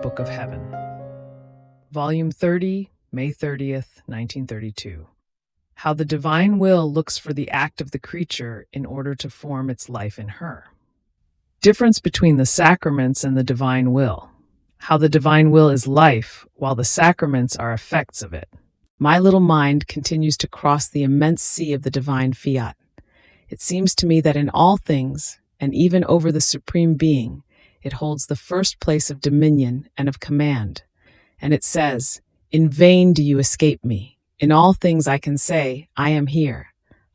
Book of Heaven. Volume 30, May 30th, 1932. How the divine will looks for the act of the creature in order to form its life in her. Difference between the sacraments and the divine will. How the divine will is life, while the sacraments are effects of it. My little mind continues to cross the immense sea of the divine fiat. It seems to me that in all things, and even over the Supreme Being, it holds the first place of dominion and of command. And it says, "In vain do you escape me. In all things I can say, I am here.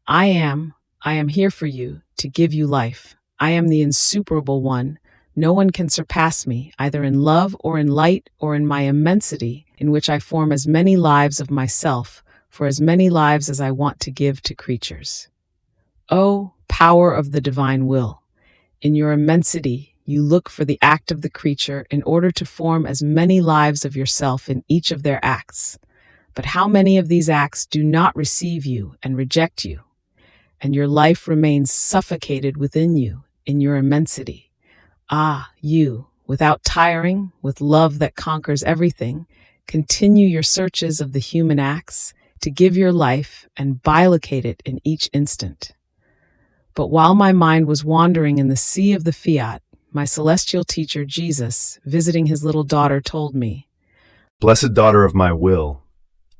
I am here for you, to give you life. I am the insuperable one. No one can surpass me, either in love or in light or in my immensity, in which I form as many lives of myself, for as many lives as I want to give to creatures." O power of the divine will! In your immensity, you look for the act of the creature in order to form as many lives of yourself in each of their acts. But how many of these acts do not receive you and reject you? And your life remains suffocated within you, in your immensity. Ah, you, without tiring, with love that conquers everything, continue your searches of the human acts to give your life and bilocate it in each instant. But while my mind was wandering in the sea of the fiat, my celestial teacher Jesus, visiting his little daughter, told me, "Blessed daughter of my will,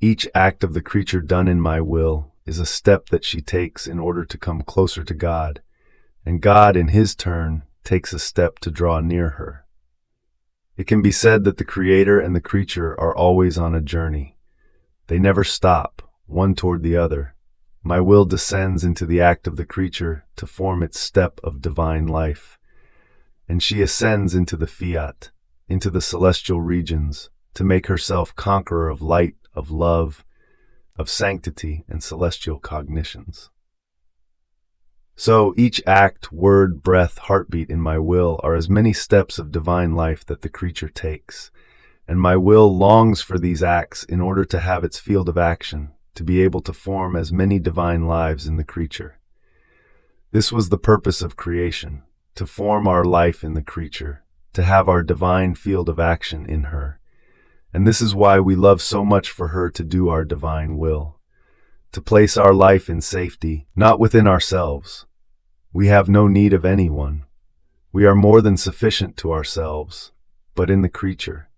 each act of the creature done in my will is a step that she takes in order to come closer to God, and God, in his turn, takes a step to draw near her." It can be said that the Creator and the creature are always on a journey. They never stop, one toward the other. My will descends into the act of the creature to form its step of divine life, and she ascends into the fiat, into the celestial regions, to make herself conqueror of light, of love, of sanctity, and celestial cognitions. So each act, word, breath, heartbeat in my will are as many steps of divine life that the creature takes, and my will longs for these acts in order to have its field of action, to be able to form as many divine lives in the creature. This was the purpose of creation, to form our life in the creature, to have our divine field of action in her. And this is why we love so much for her to do our divine will, to place our life in safety, not within ourselves. We have no need of anyone. We are more than sufficient to ourselves, but in the creature.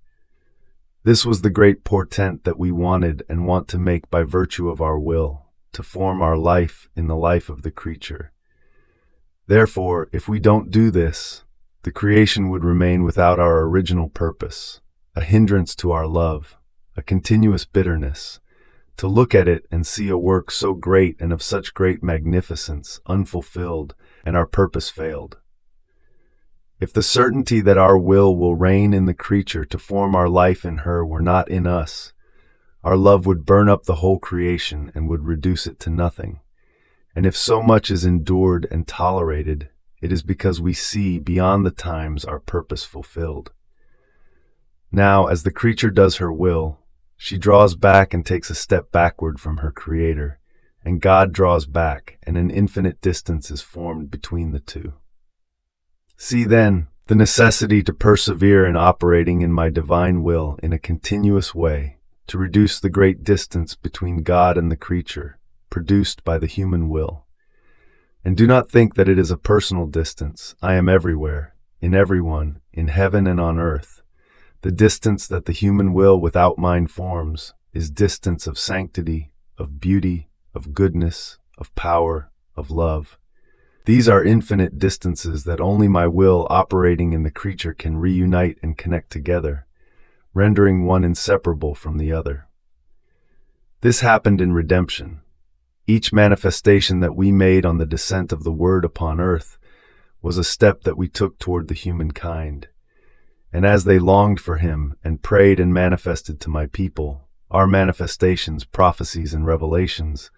This was the great portent that we wanted and want to make by virtue of our will, to form our life in the life of the creature. Therefore, if we don't do this, the creation would remain without our original purpose, a hindrance to our love, a continuous bitterness, to look at it and see a work so great and of such great magnificence unfulfilled, and our purpose failed. If the certainty that our will reign in the creature to form our life in her were not in us, our love would burn up the whole creation and would reduce it to nothing. And if so much is endured and tolerated, it is because we see beyond the times our purpose fulfilled. Now, as the creature does her will, she draws back and takes a step backward from her Creator, and God draws back, and an infinite distance is formed between the two. See then the necessity to persevere in operating in my divine will in a continuous way, to reduce the great distance between God and the creature, produced by the human will. And do not think that it is a personal distance. I am everywhere, in everyone, in heaven and on earth. The distance that the human will without mine forms is distance of sanctity, of beauty, of goodness, of power, of love. These are infinite distances that only my will operating in the creature can reunite and connect together, rendering one inseparable from the other. This happened in redemption. Each manifestation that we made on the descent of the Word upon earth was a step that we took toward the humankind. And as they longed for him and prayed and manifested to my people, our manifestations, prophecies, and revelations,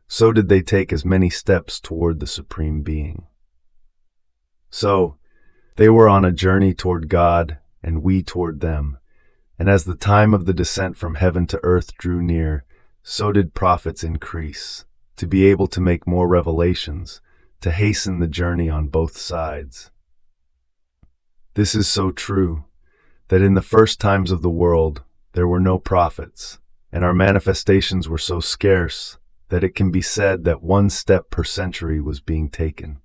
so did they take as many steps toward the Supreme Being. So, they were on a journey toward God, and we toward them. And as the time of the descent from heaven to earth drew near, so did prophets increase, to be able to make more revelations, to hasten the journey on both sides. This is so true. that in the first times of the world there were no prophets, and our manifestations were so scarce that it can be said that one step per century was being taken.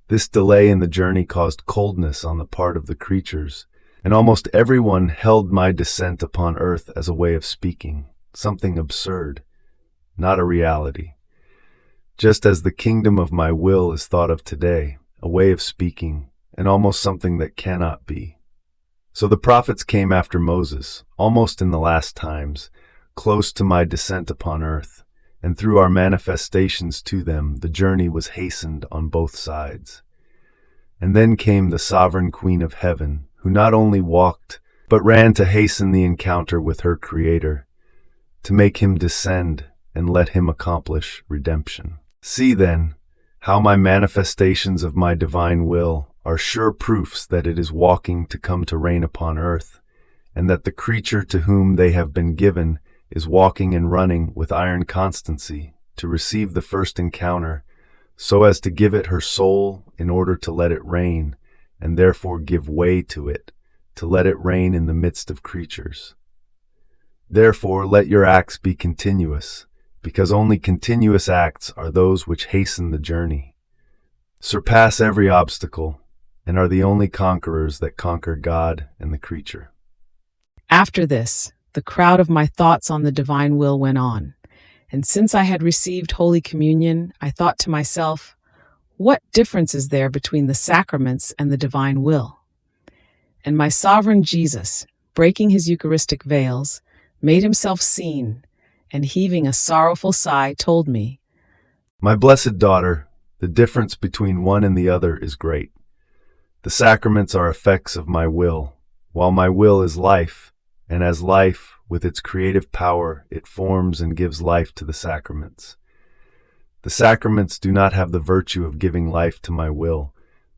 This delay in the journey caused coldness on the part of the creatures, and almost everyone held my descent upon earth as a way of speaking, something absurd, not a reality. Just as the kingdom of my will is thought of today, a way of speaking, and almost something that cannot be. So the prophets came after Moses, almost in the last times, close to my descent upon earth, and through our manifestations to them, the journey was hastened on both sides. And then came the sovereign Queen of Heaven, who not only walked, but ran to hasten the encounter with her Creator, to make him descend and let him accomplish redemption. See then, how my manifestations of my divine will are sure proofs that it is walking to come to reign upon earth, and that the creature to whom they have been given is walking and running with iron constancy to receive the first encounter, so as to give it her soul in order to let it reign, and therefore give way to it, to let it reign in the midst of creatures. Therefore let your acts be continuous, because only continuous acts are those which hasten the journey, surpass every obstacle, and are the only conquerors that conquer God and the creature. After this, the crowd of my thoughts on the divine will went on, and since I had received Holy Communion, I thought to myself, what difference is there between the sacraments and the divine will? And my sovereign Jesus, breaking his Eucharistic veils, made himself seen, and heaving a sorrowful sigh, told me, My blessed daughter, the difference between one and the other is great. The sacraments are effects of my will, while my will is life, and as life, with its creative power, it forms and gives life to the sacraments. The sacraments do not have the virtue of giving life to my will,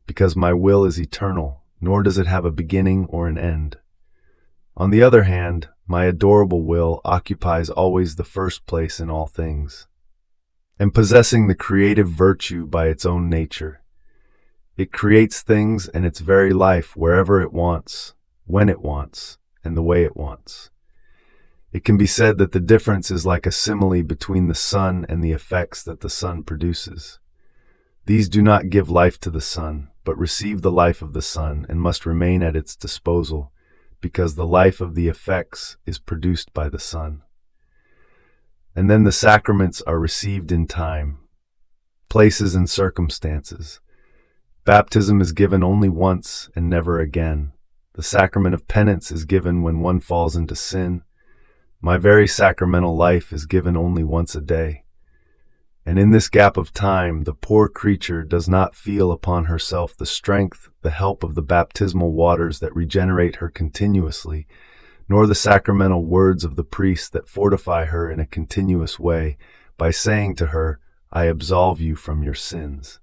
because my will is eternal, nor does it have a beginning or an end. On the other hand, my adorable will occupies always the first place in all things, and possessing the creative virtue by its own nature. It creates things and its very life wherever it wants, when it wants, and the way it wants. It can be said that the difference is like a simile between the sun and the effects that the sun produces. These do not give life to the sun, but receive the life of the sun and must remain at its disposal, because the life of the effects is produced by the sun. And then the sacraments are received in time, places and circumstances. Baptism is given only once and never again. The sacrament of penance is given when one falls into sin. My very sacramental life is given only once a day. And in this gap of time, the poor creature does not feel upon herself the strength, the help of the baptismal waters that regenerate her continuously, nor the sacramental words of the priest that fortify her in a continuous way by saying to her, I absolve you from your sins.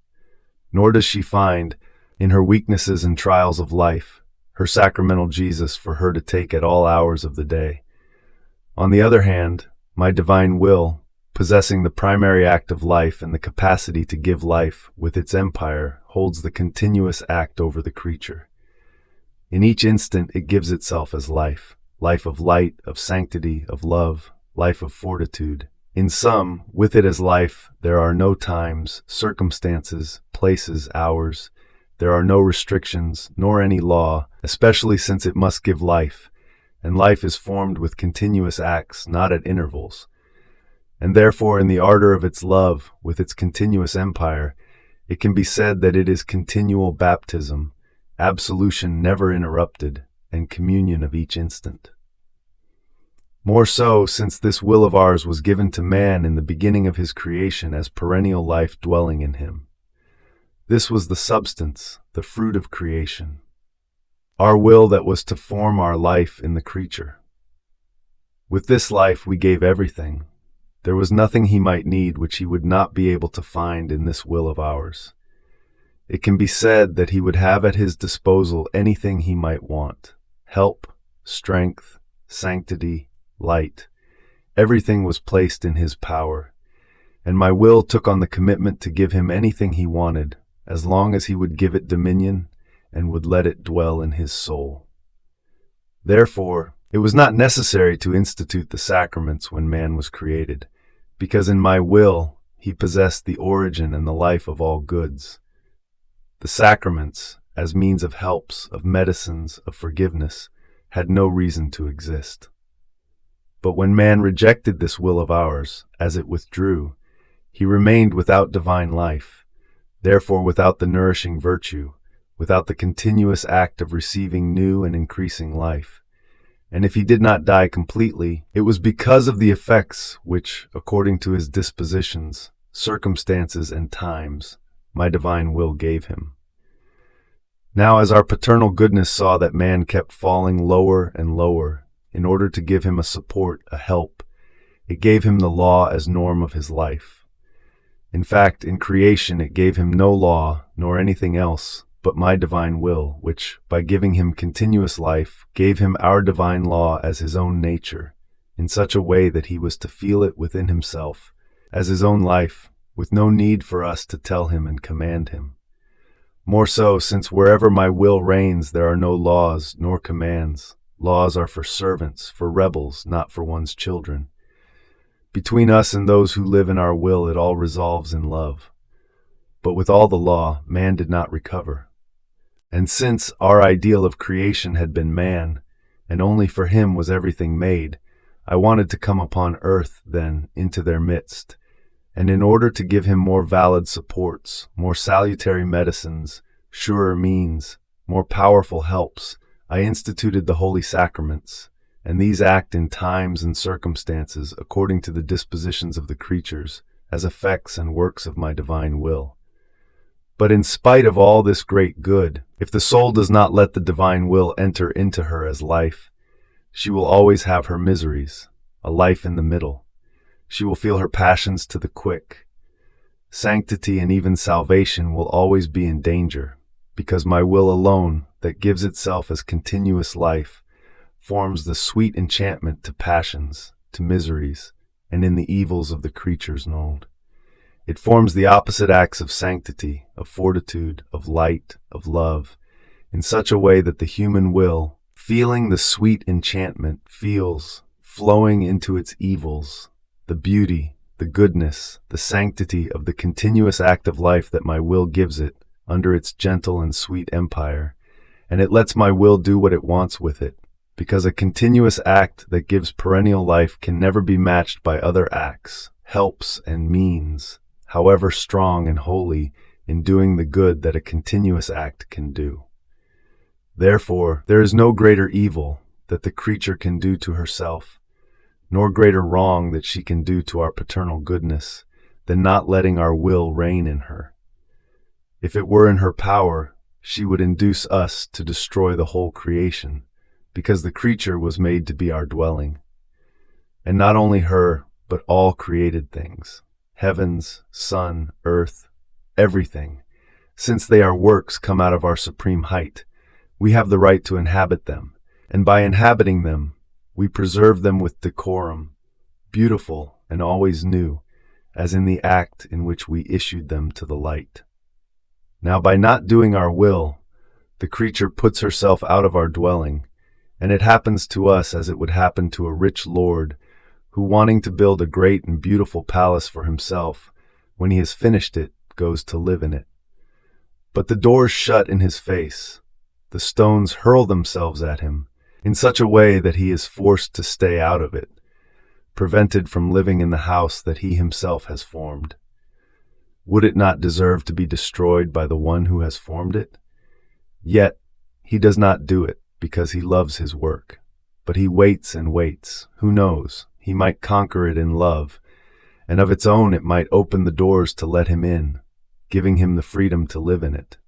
Nor does she find, in her weaknesses and trials of life, her sacramental Jesus for her to take at all hours of the day. On the other hand, my divine will, possessing the primary act of life and the capacity to give life with its empire, holds the continuous act over the creature. In each instant it gives itself as life, life of light, of sanctity, of love, life of fortitude. In sum, with it as life, there are no times, circumstances, places, hours. There are no restrictions, nor any law, especially since it must give life, and life is formed with continuous acts, not at intervals. And therefore, in the ardor of its love, with its continuous empire, it can be said that it is continual baptism, absolution never interrupted, and communion of each instant. More so, since this will of ours was given to man in the beginning of his creation as perennial life dwelling in him. This was the substance, the fruit of creation. Our will that was to form our life in the creature. With this life we gave everything. There was nothing he might need which he would not be able to find in this will of ours. It can be said that he would have at his disposal anything he might want: help, strength, sanctity, light. Everything was placed in his power, and my will took on the commitment to give him anything he wanted, as long as he would give it dominion and would let it dwell in his soul. Therefore, it was not necessary to institute the sacraments when man was created, because in my will he possessed the origin and the life of all goods. The sacraments, as means of helps, of medicines, of forgiveness, had no reason to exist. But when man rejected this will of ours, as it withdrew, he remained without divine life, therefore without the nourishing virtue, without the continuous act of receiving new and increasing life. And if he did not die completely, it was because of the effects which, according to his dispositions, circumstances, and times, my divine will gave him. Now, as our paternal goodness saw that man kept falling lower and lower, in order to give him a support, a help, it gave him the law as norm of his life. In fact, in creation it gave him no law, nor anything else, but my divine will, which, by giving him continuous life, gave him our divine law as his own nature, in such a way that he was to feel it within himself, as his own life, with no need for us to tell him and command him. More so, since wherever my will reigns there are no laws nor commands. Laws are for servants, for rebels, not for one's children. Between us and those who live in our will it all resolves in love. But with all the law, man did not recover. And since our ideal of creation had been man, and only for him was everything made, I wanted to come upon earth, then, into their midst, and in order to give him more valid supports, more salutary medicines, surer means, more powerful helps, I instituted the holy sacraments, and these act in times and circumstances according to the dispositions of the creatures, as effects and works of my divine will. But in spite of all this great good, if the soul does not let the divine will enter into her as life, she will always have her miseries, a life in the middle. She will feel her passions to the quick. Sanctity and even salvation will always be in danger, because my will alone, that gives itself as continuous life, forms the sweet enchantment to passions, to miseries, and in the evils of the creatures known. It forms the opposite acts of sanctity, of fortitude, of light, of love, in such a way that the human will, feeling the sweet enchantment, feels, flowing into its evils, the beauty, the goodness, the sanctity of the continuous act of life that my will gives it under its gentle and sweet empire, and it lets my will do what it wants with it, because a continuous act that gives perennial life can never be matched by other acts, helps, and means, however strong and holy, in doing the good that a continuous act can do. Therefore, there is no greater evil that the creature can do to herself, nor greater wrong that she can do to our paternal goodness, than not letting our will reign in her. If it were in her power, she would induce us to destroy the whole creation, because the creature was made to be our dwelling. And not only her, but all created things, heavens, sun, earth, everything, since they are works come out of our supreme height, we have the right to inhabit them, and by inhabiting them, we preserve them with decorum, beautiful and always new, as in the act in which we issued them to the light. Now, by not doing our will, the creature puts herself out of our dwelling, and it happens to us as it would happen to a rich lord who, wanting to build a great and beautiful palace for himself, when he has finished it, goes to live in it. But the doors shut in his face, the stones hurl themselves at him, in such a way that he is forced to stay out of it, prevented from living in the house that he himself has formed. Would it not deserve to be destroyed by the one who has formed it? Yet he does not do it, because he loves his work. But he waits and waits. Who knows? He might conquer it in love, and of its own it might open the doors to let him in, giving him the freedom to live in it.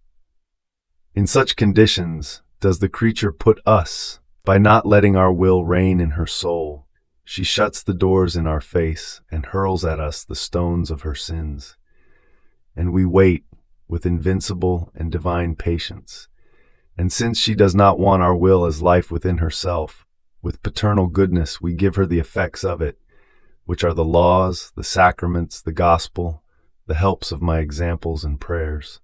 In such conditions does the creature put us, by not letting our will reign in her soul. She shuts the doors in our face and hurls at us the stones of her sins. And we wait with invincible and divine patience. And since she does not want our will as life within herself, with paternal goodness we give her the effects of it, which are the laws, the sacraments, the gospel, the helps of my examples and prayers.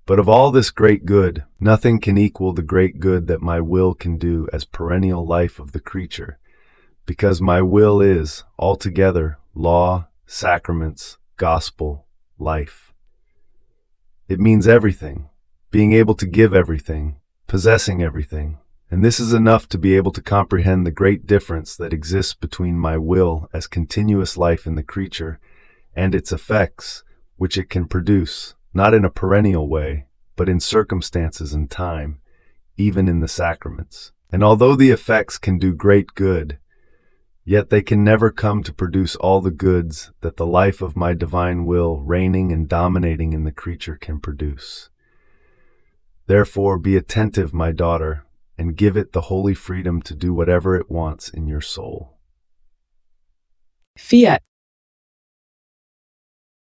But of all this great good, nothing can equal the great good that my will can do as perennial life of the creature, because my will is, altogether, law, sacraments, gospel, life. It means everything, being able to give everything, possessing everything, and this is enough to be able to comprehend the great difference that exists between my will as continuous life in the creature and its effects, which it can produce, not in a perennial way, but in circumstances and time, even in the sacraments. And although the effects can do great good, yet they can never come to produce all the goods that the life of my divine will reigning and dominating in the creature can produce. Therefore, be attentive, my daughter, and give it the holy freedom to do whatever it wants in your soul. Fiat